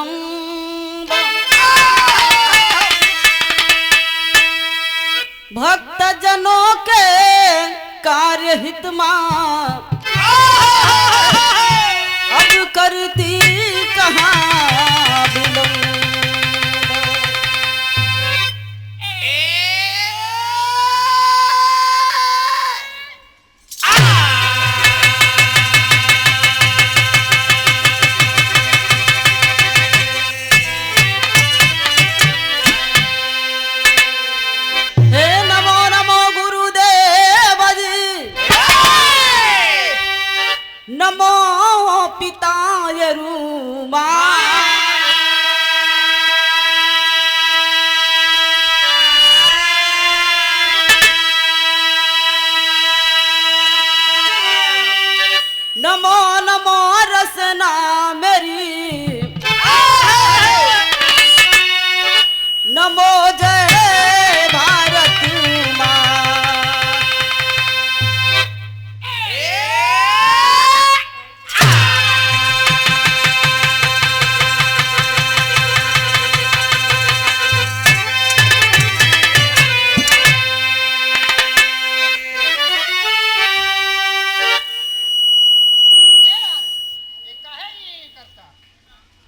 जगदम्ब भक्त जनों के कार्य हित मां अब करती कहाँ विलंब। नमो पिताय रूमा नमो नमो रसना मेरी नमो जय भारत माँ।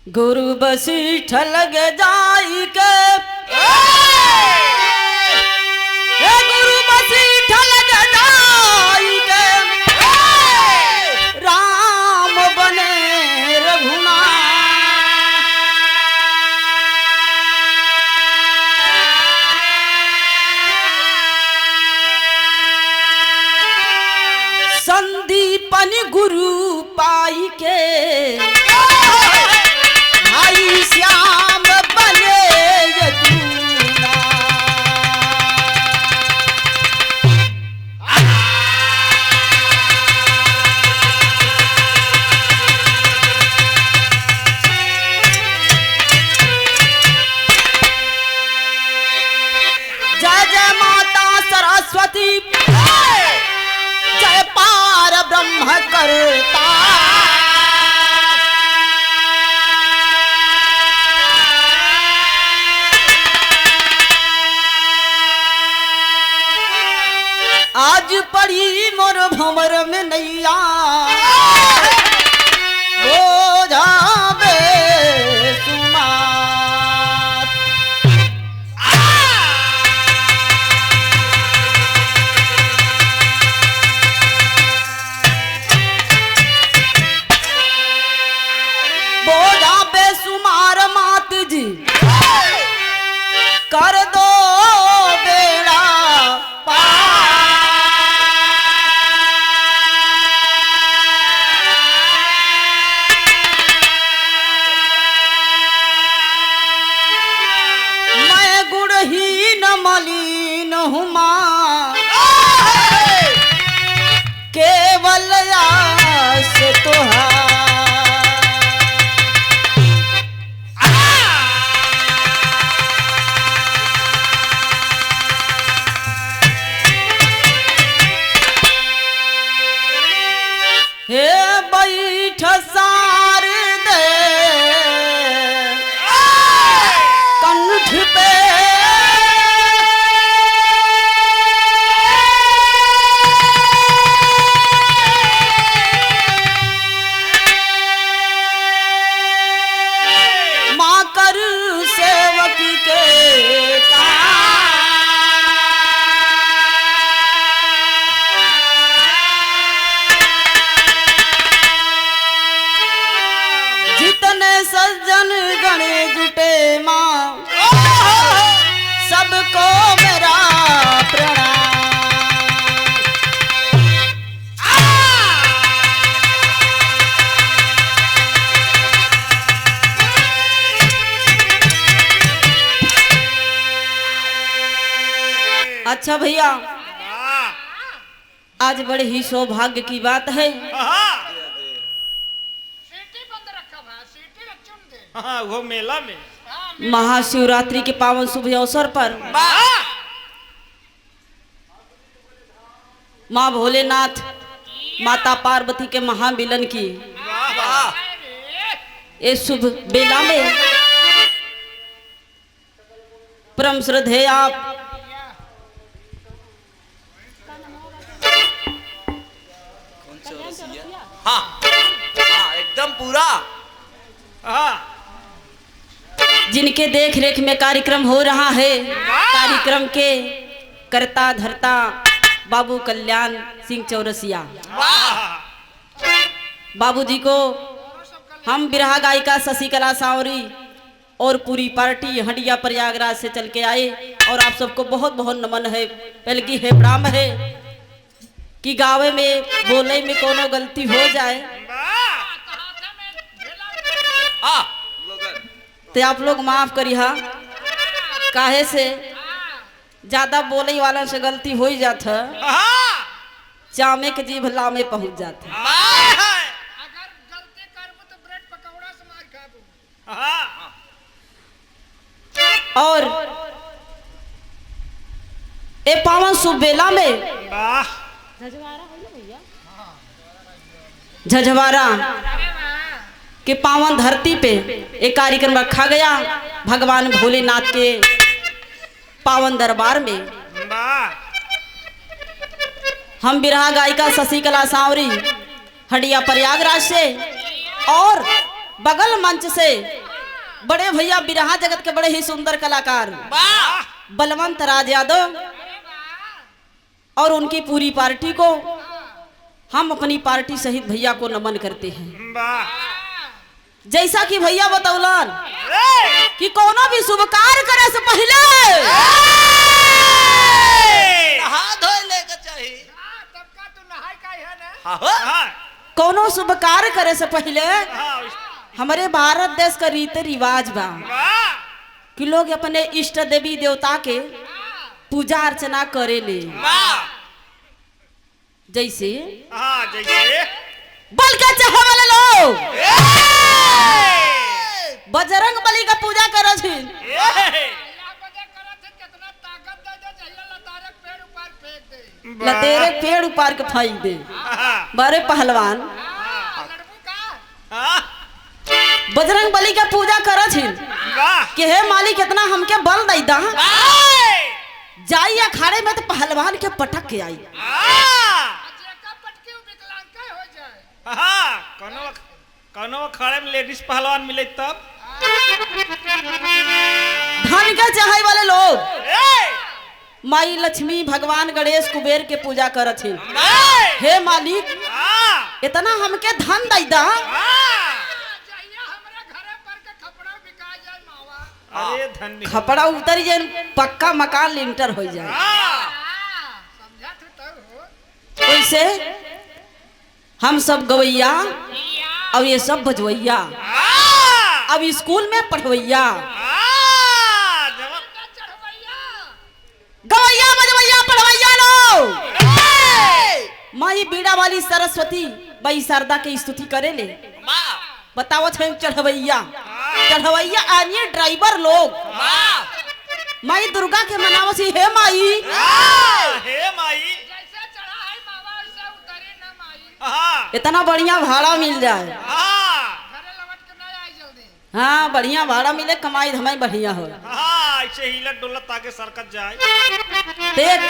गुरु बसीठ लग जाई के गुरु बसीठ लग जाई के राम बने रघुनाथ। संदीपन गुरु पाई के भाई श्याम बने यदुना। जय जय माता सरस्वती जय पार ब्रह्म करता। आज पड़ी मोर भंवर में नैया हो जावे सुमार। बोझा बेसुमार मात जी कर दो बेड़ा मलिन हुमा केवल आस तुहार। हे बैठ सार दे कंठ पे सज्जन गणे जुटे माँ सबको मेरा प्रणाम। अच्छा भैया आज बड़े ही सौभाग्य की बात है। हाँ वो मेला में महाशिवरात्रि के पावन शुभ अवसर पर माँ भोलेनाथ माता पार्वती के महामिलन की ये शुभ बेला में परम श्रद्धेय आप हाँ हाँ एकदम पूरा हाँ जिनके देख रेख में कार्यक्रम हो रहा है, कार्यक्रम के करता धरता बाबू कल्याण सिंह चौरसिया बाबूजी को हम बिरहा गायिका शशिकला सांवरी और पूरी पार्टी हंडिया प्रयागराज से चल के आए और आप सबको बहुत बहुत नमन है। पहले की है प्रणाम है कि गावे में बोले में कोनो गलती हो जाए हाँ लोगन तो आप लोग माफ करी हा, काहे से ज्यादा बोले वाला से गलती हो ही जाता, चामे के जीभ लामे पहुंच जाता। अगर गलती करबो तो ब्रेड पकौड़ा से मार खाबो। और ए पावन शुभ बेला में झझवारा के पावन धरती पे एक कार्यक्रम रखा गया भगवान भोलेनाथ के पावन दरबार में। हम बिरहा गायिका शशिकला सांवरी हंडिया प्रयागराज से और बगल मंच से बड़े भैया बिरहा जगत के बड़े ही सुंदर कलाकार बलवंत राज यादव और उनकी पूरी पार्टी को हम अपनी पार्टी सहित भैया को नमन करते हैं। जैसा कि भैया बतौलन कि कोनो भी शुभ कार्य करे से पहले नहा धोए लेके चाहिए तब का तू नहाय का है ना। हाँ हो? कोनो शुभ कार्य करे से पहले हमारे भारत देश का रीति रिवाज बा कि लोग अपने इष्ट देवी देवता के पूजा अर्चना करे ले। जैसे जैसे बल के चाहे वाले लोग बजरंग बली का पूजा करे छीन, अल्लाह बदे करत है कितना ताकत दे दे जहिया लतारक पेड़ ऊपर फेंक दे। लतेरे पेड़ ऊपर के फाई दे। बड़े पहलवान लड़बू का बजरंग बली का पूजा करे छीन कि हे मालिक इतना हमके बल दई दा, जाई अखाड़े में तो पहलवान के पटक के आई। जेका पटके विकलांग का हो जाए। कोनो कोनो खड़े में लेडीज पहलवान मिले तब धन के चाहे वाले लोग माई लक्ष्मी भगवान गणेश कुबेर के पूजा करत छीन। हे मालिक इतना हमके धन दई दा, जहिया हमरा घरे पर के खपड़ा बिका जाए मावा। अरे धन्य खपड़ा उतर जाए पक्का मकान लिंटर हो जाए। समझा तो हो। वैसे हम सब गवैया और ये सब बजवैया अब स्कूल में पढ़वैया गवैया बजवैया पढ़वैया लो माई बीड़ा वाली सरस्वती बई शारदा के स्तुति करे ले। बताओ चढ़वैया चढ़वैया आनिए ड्राइवर लोग माई दुर्गा के मनावो सी। हे माई हे माई जैसे चढ़ा है मावा वैसे उतरे ना माई। इतना बढ़िया भाड़ा मिल जाए। घरे लौट के ना आई जल्दी। हाँ बढ़िया भाड़ा मिले, कमाई धमाई बढ़िया हो। ऐसे हिलत डुलत आगे सरकत जाए। देख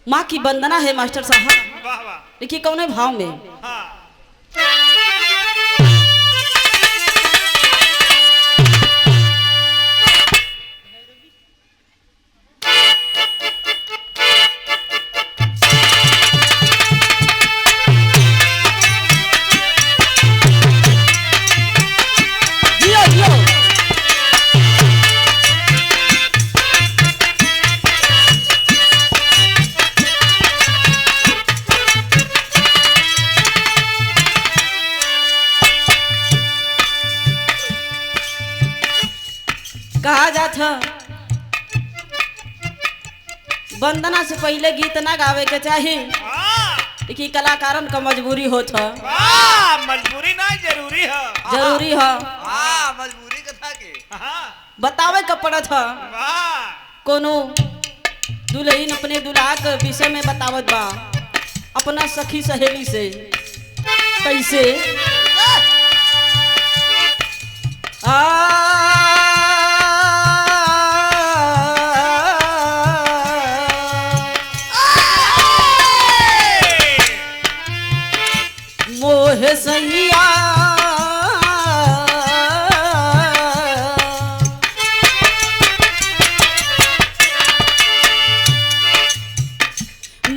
माँ की वंदना है मास्टर साहब, वाह वाह देखिए कौन भाव में हाँ जियो जियो। कहा जात ह वंदना से पहले गीत ना गावे के चाहिए, देखिए कलाकारन का मजबूरी होत ह। मजबूरी नहीं जरूरी है। जरूरी है हाँ मजबूरी कथा के बतावे का पड़त ह। वाह कोनो दुल्हन अपने दुल्हा के विषय में बतावत बा अपना सखी सहेली से कैसे मोह सैया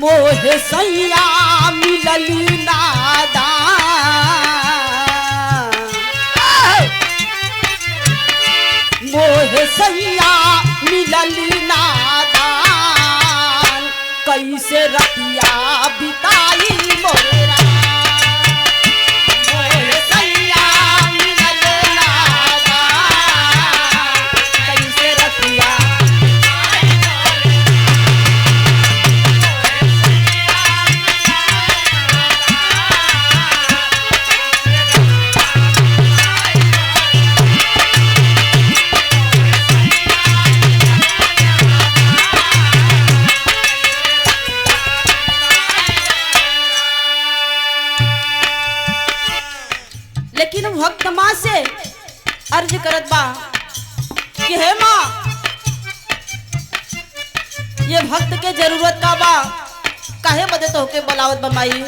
मोह सैया मिलल नादान मोह सैया मिलल नादान कैसे रतिया बिताई मोरा मोह सैया मिलल नादान कैसे रतिया लेकिन भक्त माँ से अर्ज करत बा कि हे माँ ये भक्त के जरूरत का बा काहे बदे तो के बलावत बमाई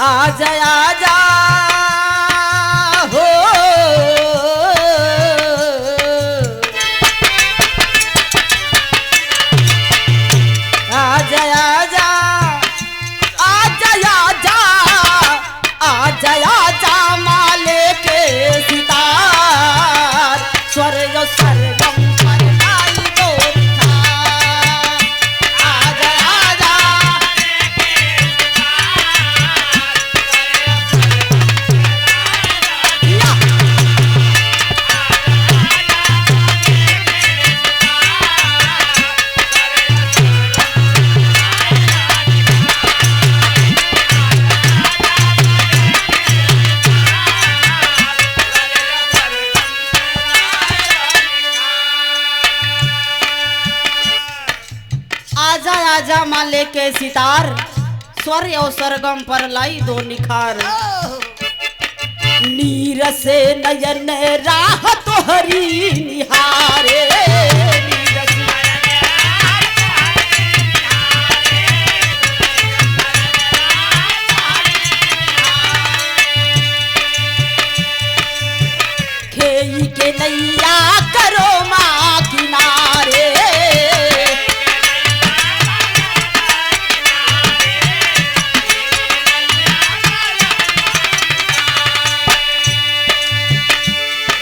आजा आजा हो आजा आजा आजा आजा आजा आजा माले के सितार स्वर्ग स्वर्गम पर लाई दो निखार आजा आजा या आजा आजा माँ लेके सितार स्वर्ग और सरगम पर लाई दो निखार नीर से नयन राह तोहरी निहारे नीर से खेई के नैया करो माँ किनारे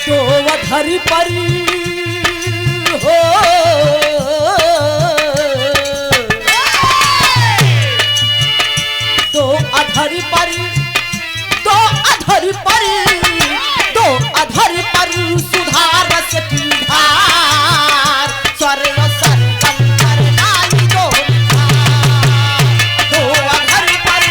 तो अधर पर हो तो अधर पर तो अधर पर तो अधर पर सुधारस की धार स्वर्ग सरगम पर लाई दो निखार तो अधर पर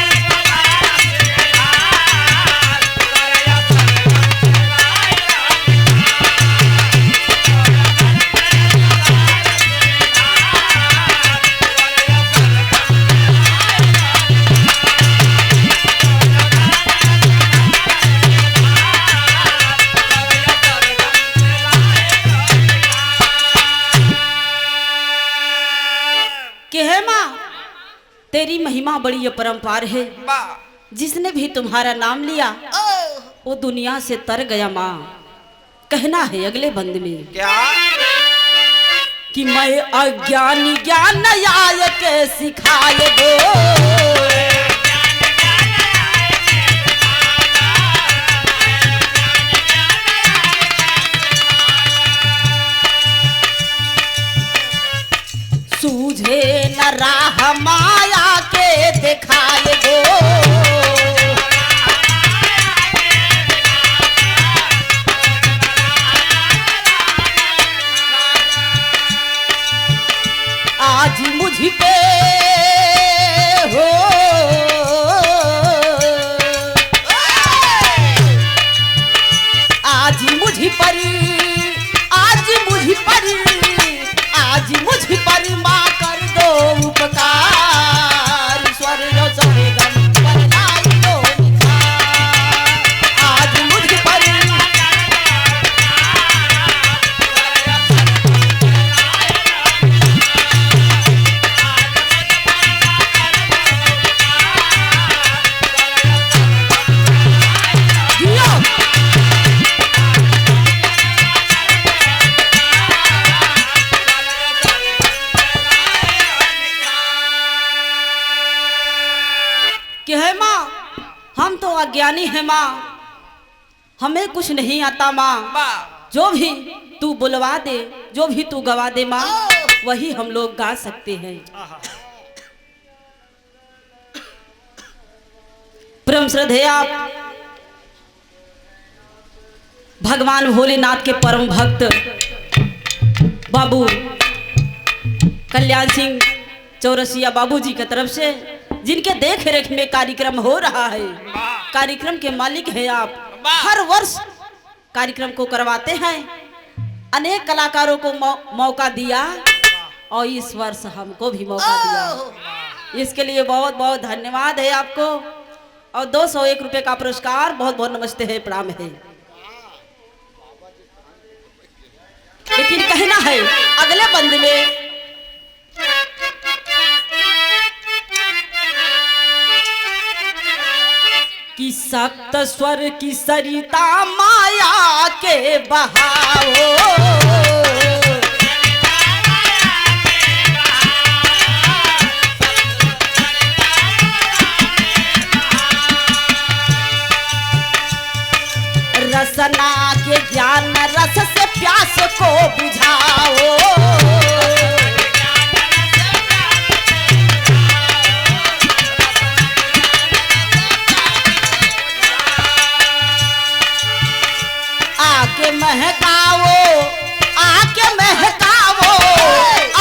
कि है माँ तेरी महिमा बड़ी अपरंपार है जिसने भी तुम्हारा नाम लिया वो दुनिया से तर गया माँ कहना है अगले बंद में क्या कि मैं अज्ञानी ज्ञान आय के सिखाए दो सूझे न राह माया के दिखाए दो आज मुझ पे कि है माँ हम तो अज्ञानी है माँ, हमें कुछ नहीं आता माँ, जो भी तू बुलवा दे, जो भी तू गवा दे माँ, वही हम लोग गा सकते हैं। परम श्रद्धेय आप भगवान भोलेनाथ के परम भक्त बाबू कल्याण सिंह चौरसिया बाबूजी की तरफ से, जिनके देख रेख में कार्यक्रम हो रहा है, कार्यक्रम के मालिक हैं आप। हर वर्ष कार्यक्रम को करवाते हैं, अनेक कलाकारों को मौका दिया और इस वर्ष हमको भी मौका दिया। इसके लिए बहुत बहुत धन्यवाद है आपको। और 201 रुपए का पुरस्कार, बहुत बहुत नमस्ते है, प्रणाम है। लेकिन कहना है अगले बंद में कि सप्त स्वर की सरिता माया के बहाओ, रसना के ज्ञान रस से प्यास को बुझाओ, आके महकाओ, आके महकाओ,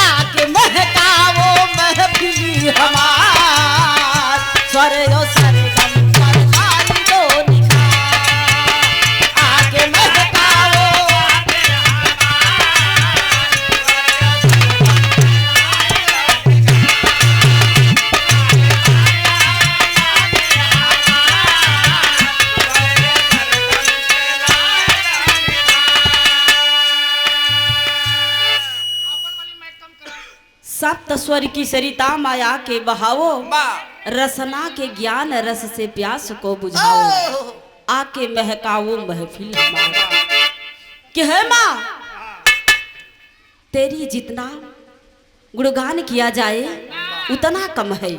आके महकाओ महफिल हमार, स्वर सरगम पर लाल दो निखार, आके महकाओ, सप्त स्वर की सरिता माया के बहावो, रसना के ज्ञान रस से प्यास को बुझाओ, आके महकाओ महफिल हमारा। कि है माँ तेरी जितना गुणगान किया जाए उतना कम है,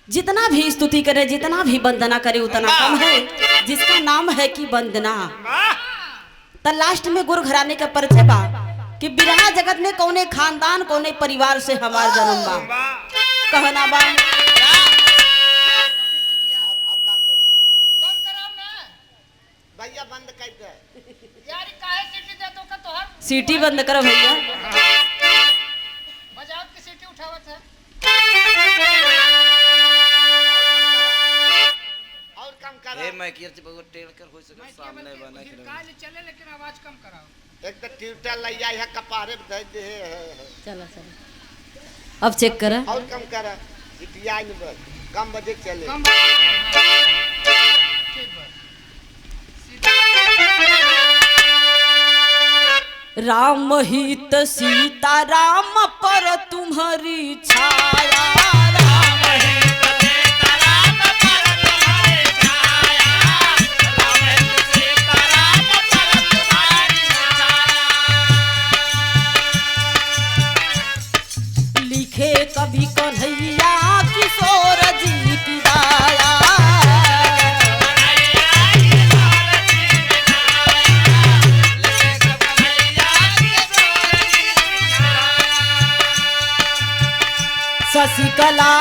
जितना भी स्तुति करे, जितना भी वंदना करे उतना कम है। जिसका नाम है कि वंदना, त लास्ट में गुरु घराने का परिचय बा कि बिरहा जगत में कौने खानदान कौने परिवार से हमार जन्म बा। कहना बा भैया बंद कर दे यार, काहे सीटी दे तो का तोहर सीटी बंद करो भैया, बजाओ की सीटी उठावत है और कम करो। ए मैं कीर्ति भगत टेल कर हो सके सामने बना के काल चले लेकिन आवाज कम कराओ। एक तो ट्यूटर लैया है कपारे पे धर दे चलो चलो अब चेक करा और कम करा इतिया नहीं बस कम बजे चले कम ठीक बा। राम हित सीता राम पर तुम्हारी छाया, राम हित सीता राम पर तुम्हारी छाया, राम हित सीता राम पर तुम्हारी छाया, लिखे कभी कन्हैया किशोर जी की दाया, शशिकला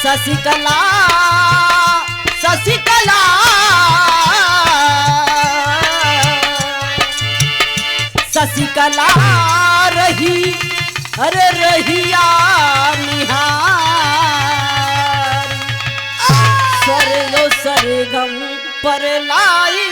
शशिकला शशिकला शशिकला रही अरे रहिया निहार, स्वर सरगम पर लाई